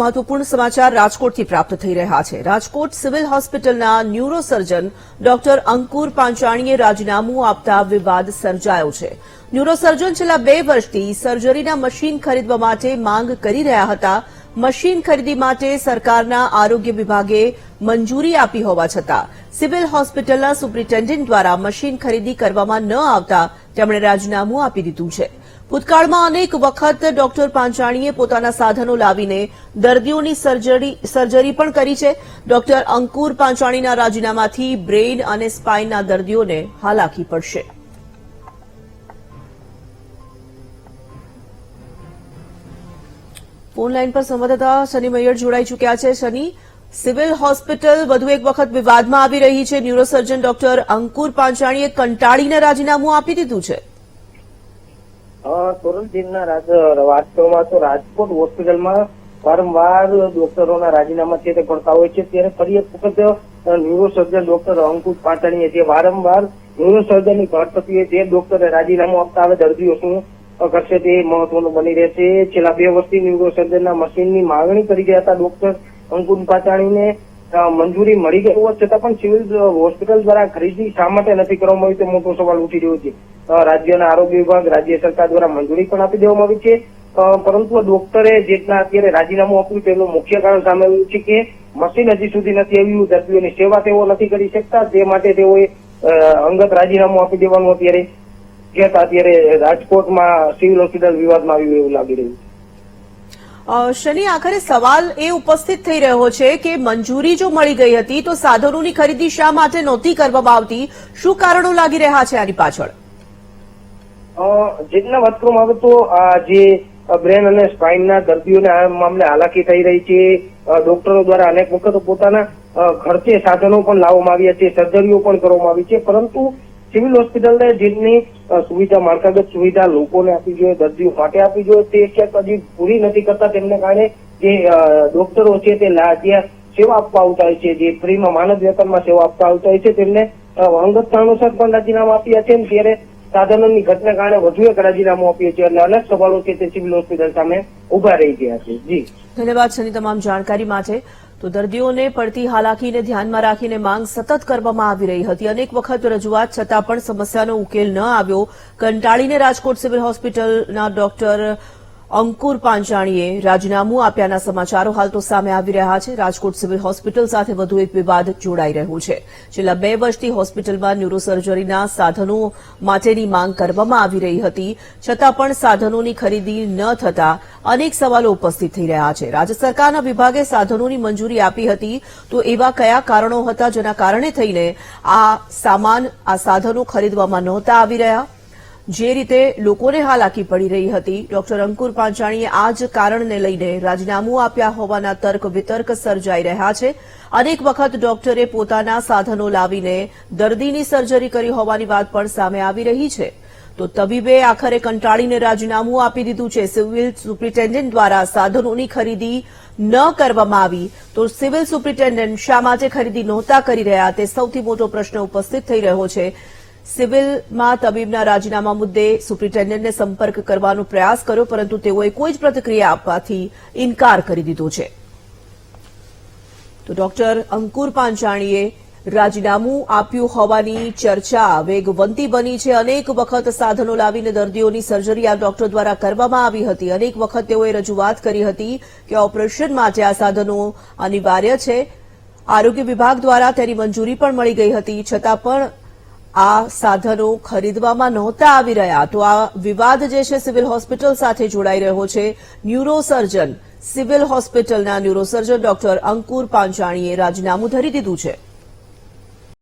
મહત્વપૂર્ણ સમાચાર રાજકોટથી પ્રાપ્ત થઈ રહ્યા છે। રાજકોટ સિવિલ હોસ્પિટલના ન્યુરોસર્જન ડોક્ટર અંકુર પાંચાણીએ રાજીનામું આપતા વિવાદ સર્જાયો છે। ન્યુરોસર્જન છેલ્લા 2 વર્ષથી સર્જરીના મશીન ખરીદવા માટે માંગ કરી રહ્યા હતા। મશીન ખરીદી માટે સરકારના આરોગ્ય વિભાગે મંજૂરી આપી હોવા છતાં સિવિલ હોસ્પિટલના સુપ્રિન્ટેન્ડન્ટ દ્વારા મશીન ખરીદી કરવામાં ન આવતા તેમણે રાજીનામું આપી દીધું છે। ભૂતકાળમાં અનેક વખત ડોક્ટર પાંચાણીએ પોતાના સાધનો લાવીને દર્દીઓની સર્જરી પણ કરી છે। ડોક્ટર અંકુર પાંચાણીના રાજીનામાથી બ્રેઇન અને સ્પાઇનના દર્દીઓને હાલાકી પડશે। ફોન લાઈન પર સંવાદદાતા શનિ મૈયર જોડાઈ ચૂક્યા છે। શનિ, સિવિલ હોસ્પિટલ વધુ એક વખત વિવાદમાં આવી રહી છે। ન્યુરોસર્જન ડોક્ટર અંકુર પાંચાણીએ કંટાળીને રાજીનામું આપી દીધું છે। વાસ્તવમાં તો રાજકોટ હોસ્પિટલમાં વારંવાર ડોક્ટરોના રાજીનામા છે તે પડતા હોય છે, ત્યારે ફરી એક વખત ન્યુરોસર્જન ડોક્ટર અંકુર પાંચાણીએ જે વારંવાર ન્યુરોસર્જનની ઘટપતિએ જે ડોક્ટરે રાજીનામું આપતા હવે દર્દીઓ શું કરશે તે મહત્વનું બની રહેશે। છેલ્લા 2 વર્ષથી ન્યુરોસર્જનના મશીનની માંગણી કરી રહ્યા હતા ડોક્ટર અંકુર પાંચાણીને મંજૂરી મળી ગઈ હોવા છતાં પણ સિવિલ હોસ્પિટલ દ્વારા ખરીદી શા માટે નથી કરવામાં આવી તે મોટો સવાલ ઉઠી રહ્યો છે। રાજ્યના આરોગ્ય વિભાગ, રાજ્ય સરકાર દ્વારા મંજૂરી પણ આપી દેવામાં આવી છે, પરંતુ ડોક્ટરે જેટલા અત્યારે રાજીનામું આપ્યું તેનું મુખ્ય કારણ સામે આવ્યું છે કે મશીન હજી સુધી નથી આવ્યું, દર્દીઓની સેવા તેઓ નથી કરી શકતા, તે માટે તેઓએ અંગત રાજીનામું આપી દેવાનું અત્યારે રાજકોટમાં સિવિલ હોસ્પિટલ વિવાદમાં આવ્યું એવું લાગી રહ્યું છે। શનિ, આખરે સવાલ એ ઉપસ્થિત થઈ રહ્યો છે કે મંજૂરી જો મળી ગઈ હતી તો સાધનોની ખરીદી શા માટે નહોતી કરવામાં આવતી? શું કારણો લાગી રહ્યા છે આની પાછળ? જેટલા વાત કરવામાં આવે તો જે બ્રેન અને સ્પાઇનના દર્દીઓને આ મામલે હાલાકી થઈ રહી છે। ડોક્ટરો દ્વારા અનેક વખત પોતાના ખર્ચે સાધનો પણ લાવવામાં આવ્યા છે, સર્જરીઓ પણ કરવામાં આવી છે, પરંતુ સિવિલ હોસ્પિટલને જેટલી સુવિધા, માળખાગત સુવિધા લોકોને આપવી જોઈએ, દર્દીઓ માટે આપવી જોઈએ, તે ક્યાંક હજી પૂરી નથી કરતા। તેમને કારણે જે ડોક્ટરો છે તે ત્યાં સેવા આપવા આવતા હોય છે, જે ફ્રીમાં માનદ વેતનમાં સેવા આપવા આવતા હોય છે, તેમને અંગત કારણોસર પણ રાજીનામા આપ્યા છે। ત્યારે સાધનોની ઘટના કારણે વધુ એક રાજીનામું આપ્યું છે, એટલે અનેક સવાલો છે તે સિવિલ હોસ્પિટલ સામે ઉભા રહી ગયા છે। જી ધન્યવાદ શનિ તમામ જાણકારી માટે। તો દર્દીઓને પડતી હાલાકીને ધ્યાનમાં રાખીને માંગ સતત કરવામાં આવી રહી હતી। અનેક વખત રજૂઆત છતાં પણ સમસ્યાનો ઉકેલ ન આવ્યો। કંટાળીને રાજકોટ સિવિલ હોસ્પિટલના ડોક્ટર અંકુર પાંચાણીએ રાજીનામું આપ્યાના સમાચારો હાલ તો સામે આવી રહ્યા છે। રાજકોટ સિવિલ હોસ્પિટલ સાથે વધુ એક વિવાદ જોડાઈ રહ્યો છે। છેલ્લા 2 વર્ષથી હોસ્પિટલમાં ન્યુરોસર્જરીના સાધનો માટેની માંગ કરવામાં આવી રહી હતી, છતાં પણ સાધનોની ખરીદી ન થતા અનેક સવાલો ઉપસ્થિત થઈ રહ્યા છે। રાજ્ય સરકારના વિભાગે સાધનોની મંજૂરી આપી હતી, તો એવા કયા કારણો હતા જેના કારણે થઈને આ સાધનો ખરીદવામાં નહોતા આવી રહ્યા? જે રીતે લોકોને હાલાકી પડી રહી હતી, ડોક્ટર અંકુર પાંચાણીએ આ જ કારણને લઈને રાજીનામું આપ્યા હોવાના તર્ક વિતર્ક સર્જાઈ રહ્યા છે। અનેક વખત ડોક્ટરે પોતાના સાધનો લાવીને દર્દીની સર્જરી કરી હોવાની વાત પણ સામે આવી રહી છે। તો તબીબે આખરે કંટાળીને રાજીનામું આપી દીધું છે। સિવિલ સુપ્રિન્ટેન્ડન્ટ દ્વારા સાધનોની ખરીદી ન કરવામાં આવી તો સિવિલ સુપ્રિન્ટેન્ડન્ટ શા માટે ખરીદી નહોતા કરી રહ્યા તે સૌથી મોટો પ્રશ્ન ઉપસ્થિત થઈ રહ્યો છે। સિવિલમાં તબીબના રાજીનામા મુદ્દે સુપ્રિન્ટેન્ડન્ટને સંપર્ક કરવાનો પ્રયાસ કર્યો, પરંતુ તેઓએ કોઈ જ પ્રતિક્રિયા આપવાથી ઇનકાર કરી દીધો છે। તો ડોક્ટર અંકુર પાંચાણીએ રાજીનામું આપ્યું હોવાની ચર્ચા વેગવંતી બની છે। અનેક વખત સાધનો લાવીને દર્દીઓની સર્જરી આ ડોક્ટર દ્વારા કરવામાં આવી હતી। અનેક વખત તેઓએ રજૂઆત કરી હતી કે ઓપરેશન માટે આ સાધનો અનિવાર્ય છે। આરોગ્ય વિભાગ દ્વારા તેની મંજૂરી પણ મળી ગઈ હતી, છતાં પણ આ સાધનો ખરીદવામાં નહોતા આવી રહ્યા। તો આ વિવાદ જે છે સિવિલ હોસ્પિટલ સાથે જોડાઈ રહ્યો છે। ન્યુરોસર્જન સિવિલ હોસ્પિટલના ન્યુરોસર્જન ડોક્ટર અંકુર પાંચાણીએ રાજીનામું ધરી દીધું છે।